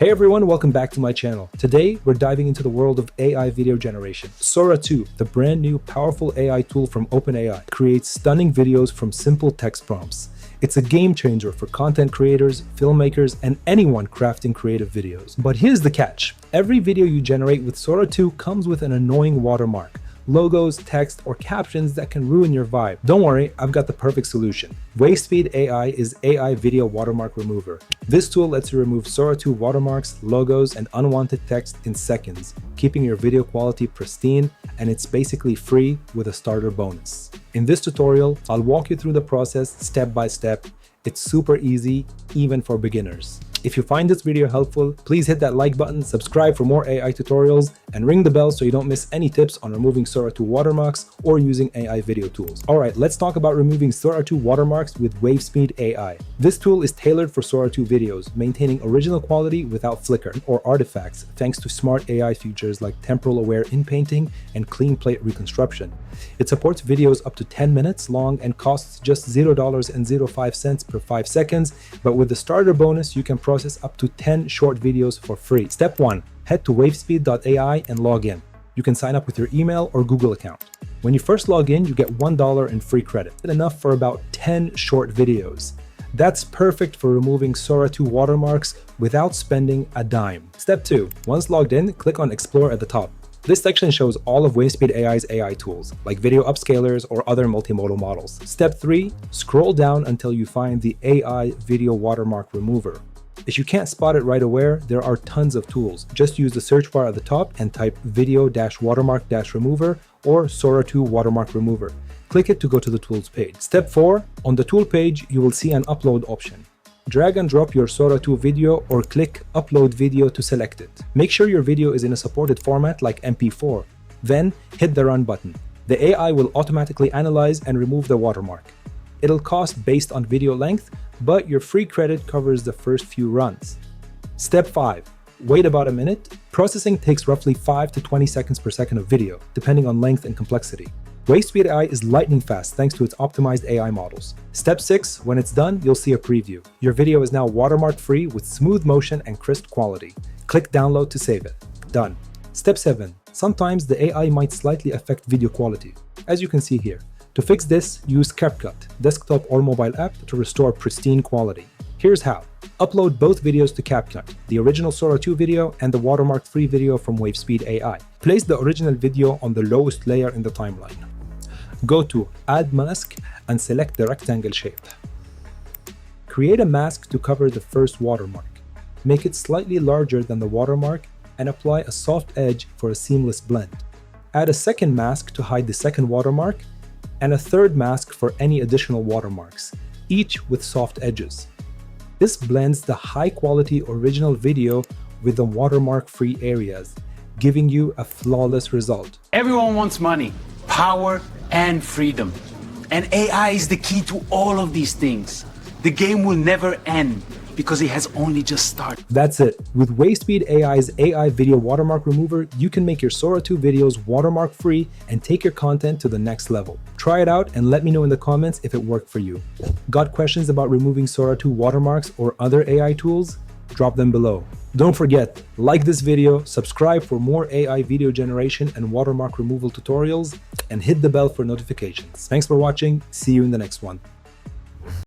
Hey everyone, welcome back to my channel. Today, we're diving into the world of AI video generation. Sora 2, the brand new powerful AI tool from OpenAI, creates stunning videos from simple text prompts. It's a game changer for content creators, filmmakers, and anyone crafting creative videos. But here's the catch. Every video you generate with Sora 2 comes with an annoying watermark. Logos, text, or captions that can ruin your vibe. Don't worry, I've got the perfect solution. WaveSpeedAI is AI video watermark remover. This tool lets you remove Sora 2 watermarks, logos, and unwanted text in seconds, keeping your video quality pristine, and it's basically free with a starter bonus. In this tutorial, I'll walk you through the process step by step. It's super easy, even for beginners. If you find this video helpful, please hit that like button, subscribe for more AI tutorials, and ring the bell so you don't miss any tips on removing Sora 2 watermarks or using AI video tools. Alright, let's talk about removing Sora 2 watermarks with WaveSpeedAI. This tool is tailored for Sora 2 videos, maintaining original quality without flicker or artifacts thanks to smart AI features like temporal-aware inpainting and clean plate reconstruction. It supports videos up to 10 minutes long and costs just $0.05 per 5 seconds, but with the starter bonus, you can process up to 10 short videos for free. Step 1. Head to WaveSpeed.ai and log in. You can sign up with your email or Google account. When you first log in, you get $1 in free credit, enough for about 10 short videos. That's perfect for removing Sora 2 watermarks without spending a dime. Step 2. Once logged in, click on Explore at the top. This section shows all of WaveSpeedAI's AI tools, like video upscalers or other multimodal models. Step 3. Scroll down until you find the AI video watermark remover. If you can't spot it right away, there are tons of tools. Just use the search bar at the top and type video-watermark-remover or Sora 2 watermark remover. Click it to go to the tools page. Step 4. On the tool page, you will see an upload option. Drag and drop your Sora 2 video or click Upload Video to select it. Make sure your video is in a supported format like MP4. Then hit the Run button. The AI will automatically analyze and remove the watermark. It'll cost based on video length, but your free credit covers the first few runs. Step 5. Wait about a minute. Processing takes roughly 5 to 20 seconds per second of video, depending on length and complexity. WaveSpeedAI is lightning fast thanks to its optimized AI models. Step 6. When it's done, you'll see a preview. Your video is now watermark-free with smooth motion and crisp quality. Click Download to save it. Done. Step 7. Sometimes the AI might slightly affect video quality, as you can see here. To fix this, use CapCut, desktop or mobile app, to restore pristine quality. Here's how. Upload both videos to CapCut, the original Sora 2 video and the watermark-free video from WaveSpeedAI. Place the original video on the lowest layer in the timeline. Go to Add Mask and select the rectangle shape. Create a mask to cover the first watermark. Make it slightly larger than the watermark and apply a soft edge for a seamless blend. Add a second mask to hide the second watermark and a third mask for any additional watermarks, each with soft edges. This blends the high-quality original video with the watermark-free areas, giving you a flawless result. Everyone wants money, power, and freedom. And AI is the key to all of these things. The game will never end because it has only just started. That's it. With WaveSpeedAI's AI video watermark remover, you can make your Sora 2 videos watermark-free and take your content to the next level. Try it out and let me know in the comments if it worked for you. Got questions about removing Sora 2 watermarks or other AI tools? Drop them below. Don't forget, like this video, subscribe for more AI video generation and watermark removal tutorials, and hit the bell for notifications. Thanks for watching. See you in the next one.